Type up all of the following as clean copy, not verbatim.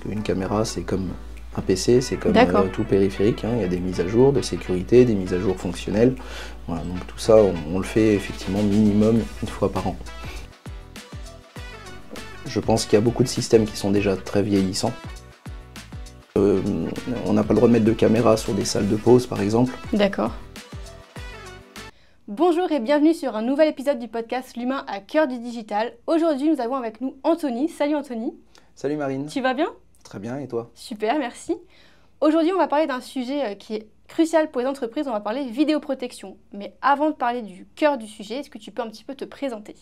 qu'une caméra, c'est comme un PC, c'est comme tout périphérique, hein. Il y a des mises à jour de sécurité, des mises à jour fonctionnelles. Voilà, donc tout ça, on le fait effectivement minimum une fois par an. Je pense qu'il y a beaucoup de systèmes qui sont déjà très vieillissants. On n'a pas le droit de mettre de caméra sur des salles de pause, par exemple. D'accord. Bonjour et bienvenue sur un nouvel épisode du podcast L'humain à cœur du digital. Aujourd'hui, nous avons avec nous Anthony. Salut Anthony. Salut Marine. Tu vas bien? Très bien, et toi? Super, merci. Aujourd'hui, on va parler d'un sujet qui est crucial pour les entreprises. On va parler vidéoprotection. Mais avant de parler du cœur du sujet, est-ce que tu peux un petit peu te présenter?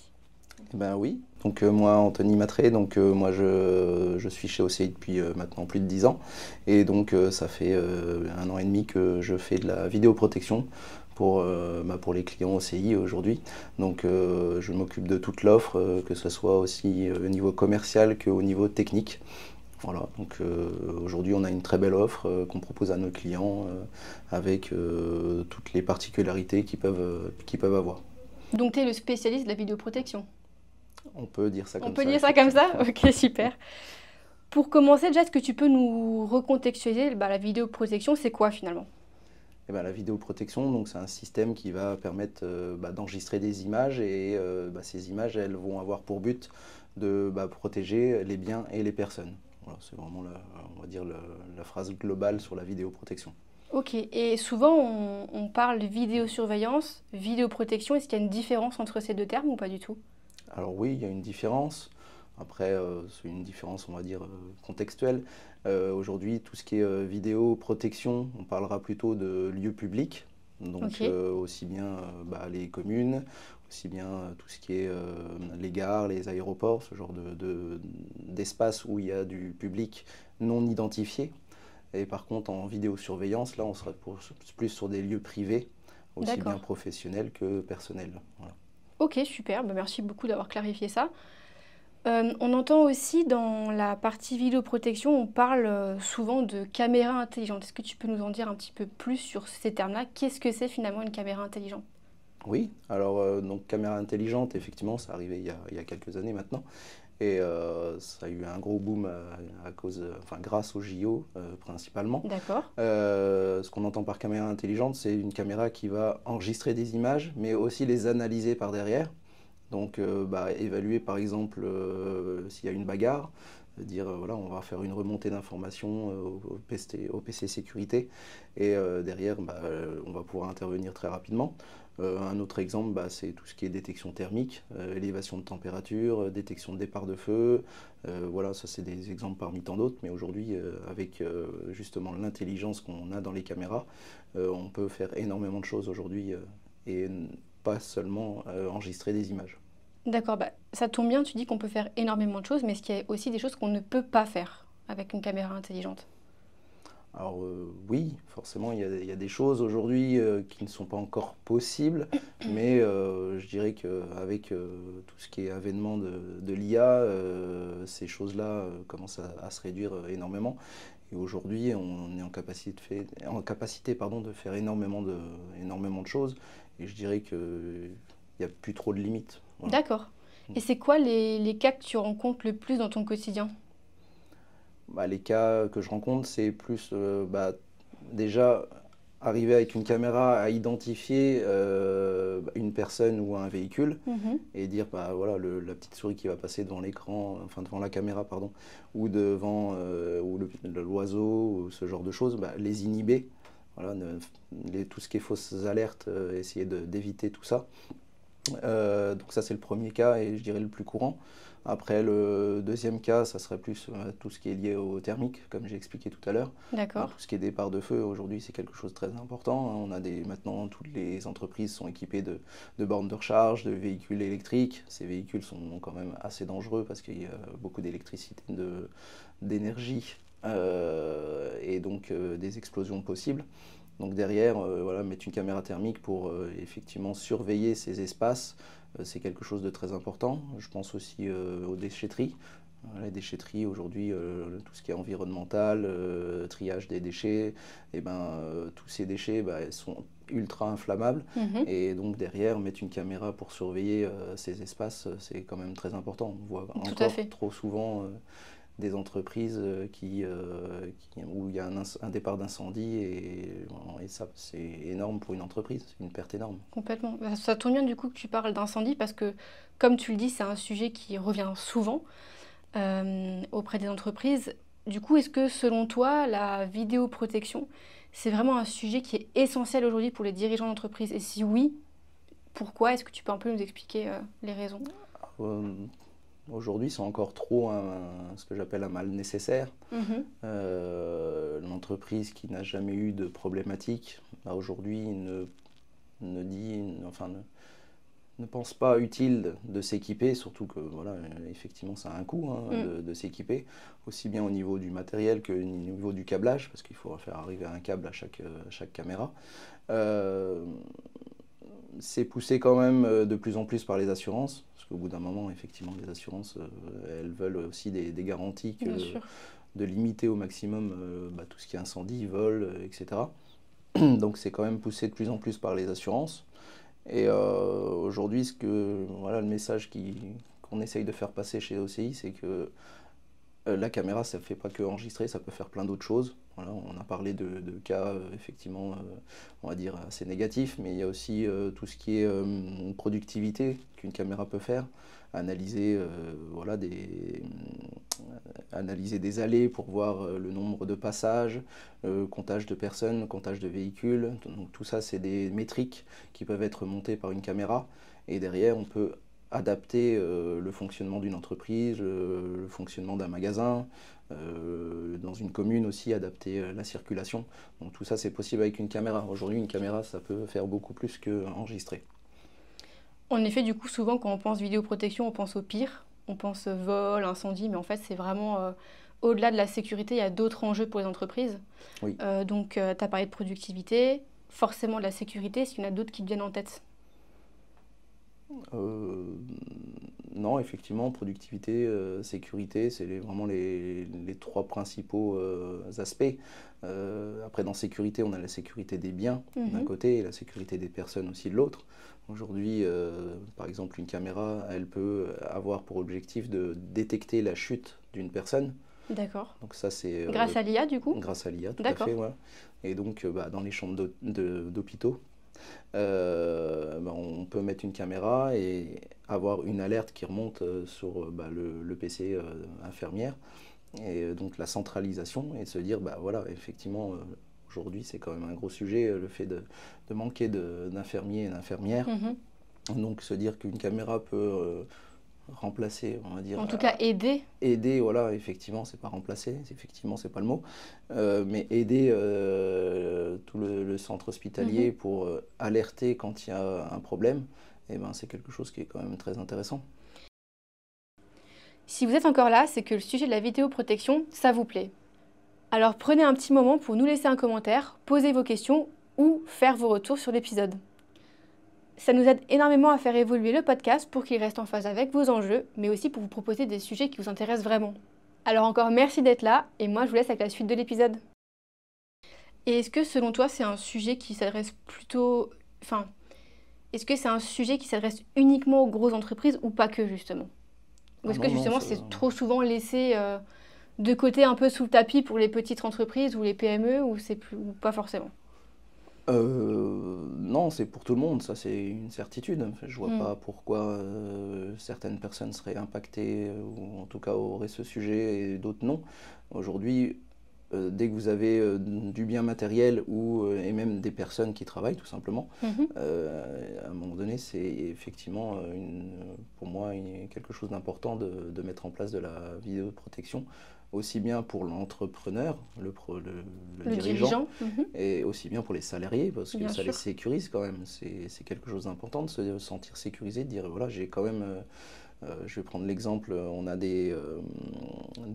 Ben oui, donc moi Anthony Matré, moi je suis chez OCI depuis maintenant plus de 10 ans et donc ça fait 1 an et demi que je fais de la vidéoprotection pour les clients OCI aujourd'hui. Donc je m'occupe de toute l'offre, que ce soit aussi au niveau commercial qu'au niveau technique. Voilà, donc aujourd'hui on a une très belle offre qu'on propose à nos clients avec toutes les particularités qu'ils peuvent avoir. Donc tu es le spécialiste de la vidéoprotection? On peut dire ça comme ça. On peut dire ça comme ça? Ok, super. Pour commencer, déjà, est-ce que tu peux nous recontextualiser la vidéoprotection, c'est quoi finalement? La vidéoprotection, c'est un système qui va permettre d'enregistrer des images et ces images, elles vont avoir pour but de protéger les biens et les personnes. Voilà, c'est vraiment on va dire la phrase globale sur la vidéoprotection. Ok, et souvent on parle de vidéosurveillance, vidéoprotection. Est-ce qu'il y a une différence entre ces deux termes ou pas du tout? Alors oui, il y a une différence. Après, c'est une différence, on va dire, contextuelle. Aujourd'hui, tout ce qui est vidéoprotection, on parlera plutôt de lieux publics. Donc aussi bien les communes, aussi bien tout ce qui est les gares, les aéroports, ce genre d'espace où il y a du public non identifié. Et par contre, en vidéosurveillance, là, on sera plus sur des lieux privés, aussi bien professionnels que personnels. Voilà. Ok, super, merci beaucoup d'avoir clarifié ça. On entend aussi dans la partie vidéoprotection, on parle souvent de caméra intelligente. Est-ce que tu peux nous en dire un petit peu plus sur ces termes-là? Qu'est-ce que c'est finalement une caméra intelligente? Oui, alors donc caméra intelligente, effectivement, ça arrivait il y a quelques années maintenant. Et ça a eu un gros boom grâce aux JO principalement. D'accord. Ce qu'on entend par caméra intelligente, c'est une caméra qui va enregistrer des images, mais aussi les analyser par derrière. Donc évaluer par exemple s'il y a une bagarre, dire voilà, on va faire une remontée d'informations au PC sécurité et derrière on va pouvoir intervenir très rapidement. Un autre exemple, c'est tout ce qui est détection thermique, élévation de température, détection de départ de feu. Voilà, ça c'est des exemples parmi tant d'autres, mais aujourd'hui avec justement l'intelligence qu'on a dans les caméras, on peut faire énormément de choses aujourd'hui et pas seulement enregistrer des images. D'accord, ça tombe bien, tu dis qu'on peut faire énormément de choses, mais est-ce qu'il y a aussi des choses qu'on ne peut pas faire avec une caméra intelligente? Alors oui, forcément, il y a des choses aujourd'hui qui ne sont pas encore possibles, mais je dirais qu'avec tout ce qui est avènement de l'IA, ces choses-là commencent à se réduire énormément. Et aujourd'hui, on est en capacité de faire énormément de choses, et je dirais qu'il n'y a plus trop de limites. Voilà. D'accord. Et c'est quoi les cas que tu rencontres le plus dans ton quotidien? Les cas que je rencontre, c'est plus déjà arriver avec une caméra à identifier une personne ou un véhicule et dire voilà la petite souris qui va passer devant l'écran, enfin devant la caméra pardon, ou devant l'oiseau ou ce genre de choses, les inhiber. Voilà, tout ce qui est fausses alertes, essayer d'éviter tout ça. Donc ça c'est le premier cas et je dirais le plus courant. Après le deuxième cas, ça serait plus tout ce qui est lié au thermique, comme j'ai expliqué tout à l'heure. D'accord. Tout ce qui est départ de feu, aujourd'hui c'est quelque chose de très important. On a maintenant toutes les entreprises sont équipées de bornes de recharge, de véhicules électriques. Ces véhicules sont quand même assez dangereux parce qu'il y a beaucoup d'électricité, d'énergie et donc des explosions possibles. Donc derrière, mettre une caméra thermique pour effectivement surveiller ces espaces, c'est quelque chose de très important. Je pense aussi aux déchetteries. Les déchetteries aujourd'hui, tout ce qui est environnemental, triage des déchets, tous ces déchets sont ultra inflammables. Et donc derrière, mettre une caméra pour surveiller ces espaces, c'est quand même très important. On voit encore trop souvent des entreprises où il y a un départ d'incendie et ça, c'est énorme pour une entreprise, c'est une perte énorme. Complètement. Ça tombe bien du coup que tu parles d'incendie parce que, comme tu le dis, c'est un sujet qui revient souvent auprès des entreprises. Du coup, est-ce que selon toi, la vidéoprotection, c'est vraiment un sujet qui est essentiel aujourd'hui pour les dirigeants d'entreprise? Et si oui, pourquoi? Est-ce que tu peux un peu nous expliquer les raisons? Euh, Aujourd'hui, c'est encore trop ce que j'appelle un mal nécessaire. Mhm. L'entreprise qui n'a jamais eu de problématique, bah, aujourd'hui ne pense pas utile de s'équiper, surtout que voilà, effectivement, ça a un coût hein, de s'équiper, aussi bien au niveau du matériel que au niveau du câblage, parce qu'il faut faire arriver un câble à chaque caméra. C'est poussé quand même de plus en plus par les assurances, parce qu'au bout d'un moment, effectivement, les assurances, elles veulent aussi des garanties de limiter au maximum tout ce qui est incendie, vol, etc. Donc c'est quand même poussé de plus en plus par les assurances. Et aujourd'hui, le message qu'on essaye de faire passer chez OCI, c'est que la caméra, ça ne fait pas que enregistrer, ça peut faire plein d'autres choses. Voilà, on a parlé de cas effectivement, on va dire assez négatifs, mais il y a aussi tout ce qui est productivité qu'une caméra peut faire. Analyser, analyser des allées pour voir le nombre de passages, comptage de personnes, comptage de véhicules. Donc, tout ça, c'est des métriques qui peuvent être montées par une caméra. Et derrière, on peut adapter le fonctionnement d'une entreprise, le fonctionnement d'un magasin, dans une commune aussi, adapter la circulation. Donc tout ça, c'est possible avec une caméra. Aujourd'hui, une caméra, ça peut faire beaucoup plus qu'enregistrer. En effet, du coup, souvent, quand on pense vidéoprotection, on pense au pire. On pense vol, incendie, mais en fait, c'est vraiment au-delà de la sécurité, il y a d'autres enjeux pour les entreprises. Oui. Donc, tu as parlé de productivité, forcément de la sécurité. Est-ce qu'il y en a d'autres qui te viennent en tête? Non, effectivement, productivité, sécurité, c'est vraiment les trois principaux aspects. Après, dans sécurité, on a la sécurité des biens d'un côté et la sécurité des personnes aussi de l'autre. Aujourd'hui, par exemple, une caméra, elle peut avoir pour objectif de détecter la chute d'une personne. D'accord. Donc ça, c'est grâce à l'IA, du coup? Grâce à l'IA, tout à fait, ouais. Et donc, dans les chambres d'hôpitaux, on peut mettre une caméra et avoir une alerte qui remonte sur le PC infirmière et donc la centralisation et se dire voilà effectivement aujourd'hui c'est quand même un gros sujet le fait de manquer d'infirmiers et d'infirmières. Donc se dire qu'une caméra peut remplacer, on va dire. En tout cas, aider. Aider, voilà, effectivement, c'est pas remplacer, effectivement, c'est pas le mot, mais aider tout le centre hospitalier pour alerter quand il y a un problème, et ben, c'est quelque chose qui est quand même très intéressant. Si vous êtes encore là, c'est que le sujet de la vidéoprotection, ça vous plaît. Alors prenez un petit moment pour nous laisser un commentaire, poser vos questions ou faire vos retours sur l'épisode. Ça nous aide énormément à faire évoluer le podcast pour qu'il reste en phase avec vos enjeux, mais aussi pour vous proposer des sujets qui vous intéressent vraiment. Alors encore merci d'être là, et moi je vous laisse avec la suite de l'épisode. Et est-ce que selon toi c'est un sujet qui s'adresse plutôt... Enfin, est-ce que c'est un sujet qui s'adresse uniquement aux grosses entreprises ou pas que justement? Ou est-ce que justement c'est trop souvent laissé de côté un peu sous le tapis pour les petites entreprises ou les PME ou pas forcément? Non, c'est pour tout le monde, ça c'est une certitude. Je vois pas pourquoi certaines personnes seraient impactées ou en tout cas auraient ce sujet et d'autres non. Aujourd'hui, dès que vous avez du bien matériel et même des personnes qui travaillent tout simplement, à un moment donné, c'est effectivement pour moi quelque chose d'important de mettre en place de la vidéoprotection, aussi bien pour l'entrepreneur, le dirigeant, et aussi bien pour les salariés, parce que ça les sécurise quand même. C'est quelque chose d'important de se sentir sécurisé, de dire voilà, j'ai quand même... je vais prendre l'exemple, on a des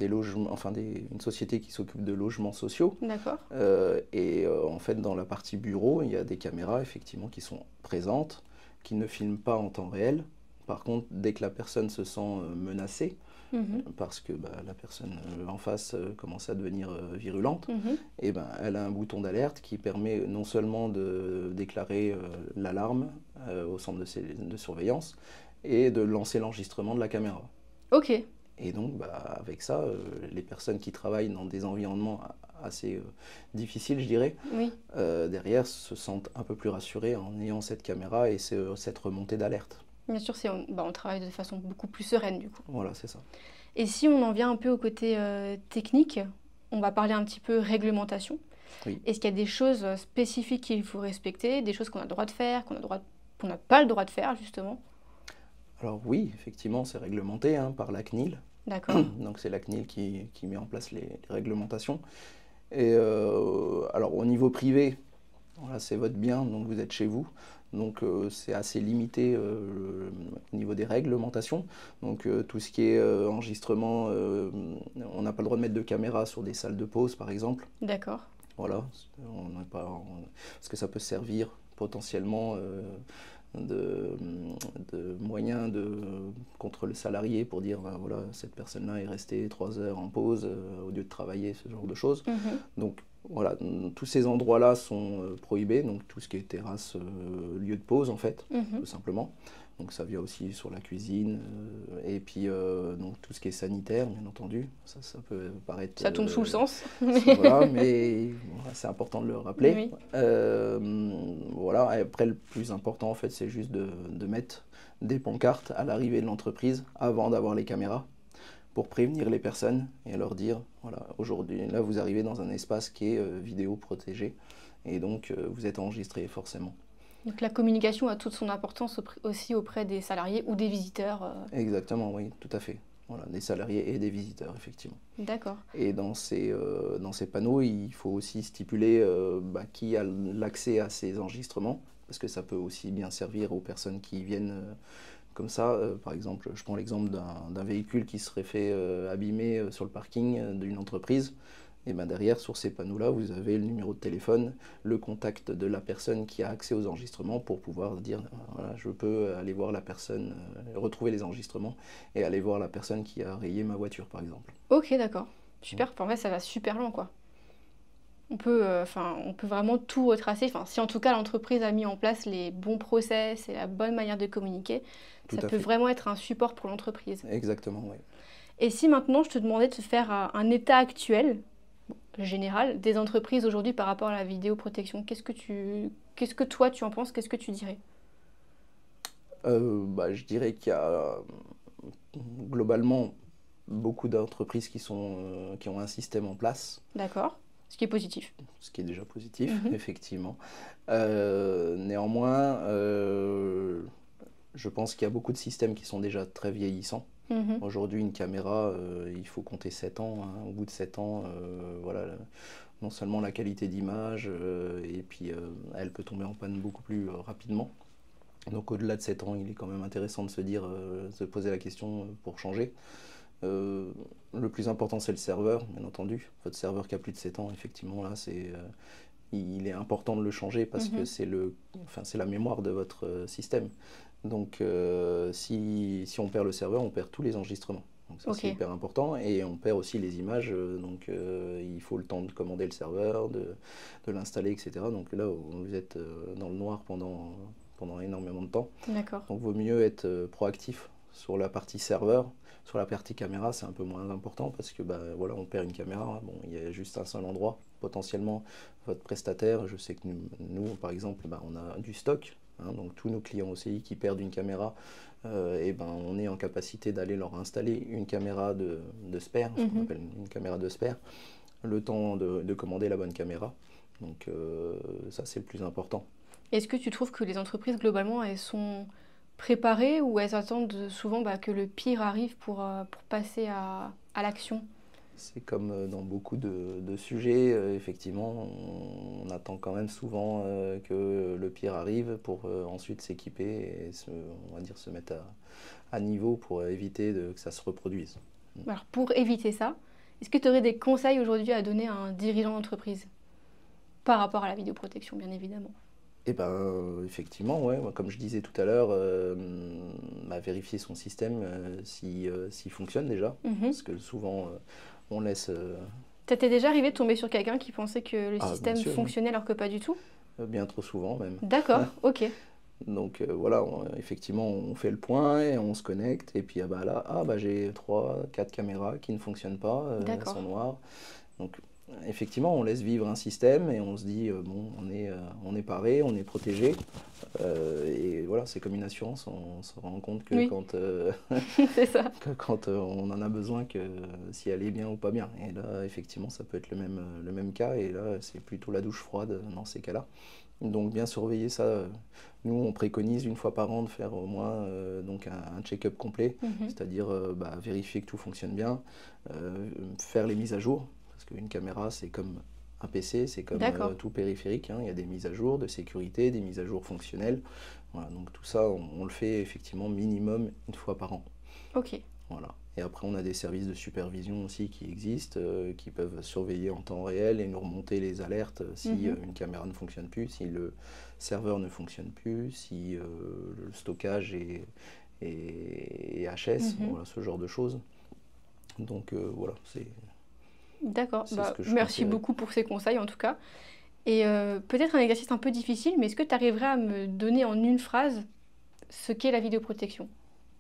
logements, une société qui s'occupe de logements sociaux. D'accord. En fait, dans la partie bureau, il y a des caméras effectivement qui sont présentes, qui ne filment pas en temps réel. Par contre, dès que la personne se sent menacée, parce que la personne en face commence à devenir virulente, et elle a un bouton d'alerte qui permet non seulement de déclarer l'alarme au centre de surveillance, et de lancer l'enregistrement de la caméra. Ok. Et donc, avec ça, les personnes qui travaillent dans des environnements assez difficiles, je dirais, Oui, derrière se sentent un peu plus rassurées en ayant cette caméra et cette remontée d'alerte. bien sûr, on travaille de façon beaucoup plus sereine du coup. Voilà, c'est ça. Et si on en vient un peu au côté technique, on va parler un petit peu réglementation. Oui. Est-ce qu'il y a des choses spécifiques qu'il faut respecter, des choses qu'on a le droit de faire, qu'on n'a pas le droit de faire justement? Alors oui, effectivement, c'est réglementé par la CNIL. D'accord, Donc c'est la CNIL qui met en place les réglementations. Et alors au niveau privé, voilà, c'est votre bien, donc vous êtes chez vous. Donc c'est assez limité au niveau des réglementations. Donc tout ce qui est enregistrement, on n'a pas le droit de mettre de caméra sur des salles de pause par exemple. d'accord. Voilà, parce que ça peut servir potentiellement de, de moyen contre le salarié pour dire voilà, cette personne-là est restée 3 heures en pause au lieu de travailler, ce genre de choses. Mhm, Donc voilà, tous ces endroits-là sont prohibés, donc tout ce qui est terrasse, lieu de pause en fait, mhm. tout simplement. Donc ça vient aussi sur la cuisine, et puis donc tout ce qui est sanitaire, bien entendu, ça peut paraître... Ça tombe sous le sens. Voilà, mais voilà, c'est important de le rappeler. Oui, Voilà, et après le plus important en fait, c'est juste de mettre des pancartes à l'arrivée de l'entreprise avant d'avoir les caméras pour prévenir les personnes et leur dire, voilà, aujourd'hui, là vous arrivez dans un espace qui est vidéo protégé et donc vous êtes enregistré forcément. donc la communication a toute son importance aussi auprès des salariés ou des visiteurs. Exactement, oui, tout à fait. Voilà, des salariés et des visiteurs, effectivement. D'accord. Et dans ces panneaux, il faut aussi stipuler qui a l'accès à ces enregistrements, parce que ça peut aussi bien servir aux personnes qui viennent comme ça. Par exemple, je prends l'exemple d'un véhicule qui serait fait abîmer sur le parking d'une entreprise. Et derrière, sur ces panneaux-là, vous avez le numéro de téléphone, le contact de la personne qui a accès aux enregistrements pour pouvoir dire, voilà, je peux aller voir la personne, retrouver les enregistrements et aller voir la personne qui a rayé ma voiture, par exemple. Ok, d'accord. Super. En fait, ça va super loin, quoi. On peut vraiment tout retracer. Enfin, si en tout cas l'entreprise a mis en place les bons process et la bonne manière de communiquer, Tout ça à peut fait. vraiment être un support pour l'entreprise. Exactement, oui. Et si maintenant je te demandais de faire un état actuel, général, des entreprises aujourd'hui par rapport à la vidéoprotection, qu'est-ce que toi tu en penses? Qu'est-ce que tu dirais? Je dirais qu'il y a globalement beaucoup d'entreprises qui ont un système en place, D'accord. Ce qui est positif. ce qui est déjà positif, Mhm. effectivement. Néanmoins, je pense qu'il y a beaucoup de systèmes qui sont déjà très vieillissants. Mhm. Aujourd'hui, une caméra, il faut compter 7 ans. Au bout de 7 ans, voilà, non seulement la qualité d'image, et puis elle peut tomber en panne beaucoup plus rapidement. Donc au-delà de 7 ans, il est quand même intéressant de se poser la question pour changer. Le plus important, c'est le serveur, bien entendu. Votre serveur qui a plus de 7 ans, effectivement, là, il est important de le changer parce que Mhm. c'est la mémoire de votre système. Donc si on perd le serveur, on perd tous les enregistrements. Donc ça, Ok. c'est hyper important. Et on perd aussi les images. Donc il faut le temps de commander le serveur, de l'installer, etc. Donc là, vous êtes dans le noir pendant énormément de temps. D'accord. Donc, vaut mieux être proactif sur la partie serveur. Sur la partie caméra, c'est un peu moins important parce que voilà, on perd une caméra. Bon, il y a juste un seul endroit. Potentiellement, votre prestataire, je sais que nous par exemple, on a du stock. Donc, tous nos clients OCI qui perdent une caméra, on est en capacité d'aller leur installer une caméra de spare, ce qu'on Mhm. appelle une caméra de spare, le temps de commander la bonne caméra. Donc, ça, c'est le plus important. Est-ce que tu trouves que les entreprises, globalement, elles sont préparées ou elles attendent souvent que le pire arrive pour passer à l'action? C'est comme dans beaucoup de sujets, effectivement, on attend quand même souvent que le pire arrive pour ensuite s'équiper et on va dire se mettre à niveau pour éviter que ça se reproduise. Alors, pour éviter ça, est-ce que tu aurais des conseils aujourd'hui à donner à un dirigeant d'entreprise par rapport à la vidéoprotection, bien évidemment? Et effectivement, ouais, moi, comme je disais tout à l'heure, vérifier son système s'il fonctionne déjà, Mhm. parce que souvent on laisse... T'es déjà arrivé de tomber sur quelqu'un qui pensait que le bien système sûr, oui. fonctionnait alors que pas du tout? Bien trop souvent même. D'accord, ok. Donc voilà, effectivement, on fait le point et on se connecte. Et puis j'ai 3, 4 caméras qui ne fonctionnent pas, elles D'accord. sont noires. Donc effectivement, on laisse vivre un système et on se dit, bon, on est paré, on est protégé. Et voilà, c'est comme une assurance, on se rend compte que Oui, c'est ça. quand on en a besoin, que si elle est bien ou pas bien. Et là, effectivement, ça peut être le même cas. Et là, c'est plutôt la douche froide dans ces cas-là. Donc bien surveiller ça. Nous, on préconise une fois par an de faire au moins donc un check-up complet, Mhm. c'est-à-dire vérifier que tout fonctionne bien, faire les mises à jour, parce qu'une caméra, c'est comme un PC, c'est comme D'accord. tout périphérique, hein. Il y a des mises à jour de sécurité, des mises à jour fonctionnelles. Voilà, donc tout ça, on le fait effectivement minimum une fois par an. Ok. Voilà. Et après, on a des services de supervision aussi qui existent, qui peuvent surveiller en temps réel et nous remonter les alertes si Mhm. une caméra ne fonctionne plus, si le serveur ne fonctionne plus, si le stockage est HS, Mhm. voilà, ce genre de choses. Donc voilà, D'accord. c'est ce que je Merci conseillerais. beaucoup pour ces conseils en tout cas. Et peut-être un exercice un peu difficile, mais est-ce que tu arriverais à me donner en une phrase ce qu'est la vidéoprotection?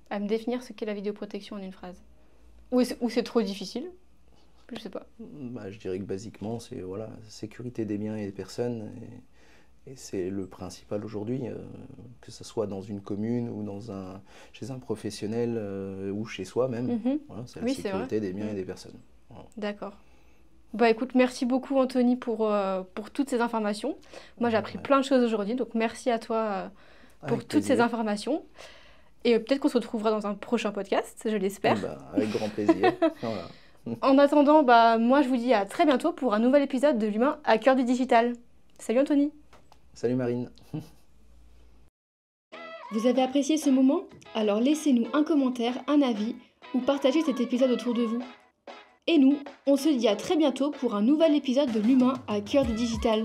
À me définir ce qu'est la vidéoprotection en une phrase? Ou c'est trop difficile? Je sais pas. Je dirais que basiquement, c'est voilà, sécurité des biens et des personnes. Et c'est le principal aujourd'hui, que ce soit dans une commune ou chez un professionnel ou chez soi même. Mhm. Voilà, c'est la Oui, c'est vrai. sécurité des biens Mm. et des personnes. Voilà. D'accord. Bah écoute, merci beaucoup Anthony pour toutes ces informations. Moi j'ai appris Ouais, plein de choses aujourd'hui, donc merci à toi pour avec toutes ces plaisir. informations. Et peut-être qu'on se retrouvera dans un prochain podcast, je l'espère. Avec grand plaisir. Voilà. En attendant, moi je vous dis à très bientôt pour un nouvel épisode de l'humain à cœur du digital. Salut Anthony. Salut Marine. Vous avez apprécié ce moment? Alors laissez-nous un commentaire, un avis ou partagez cet épisode autour de vous. Et nous, on se dit à très bientôt pour un nouvel épisode de l'humain à cœur du digital.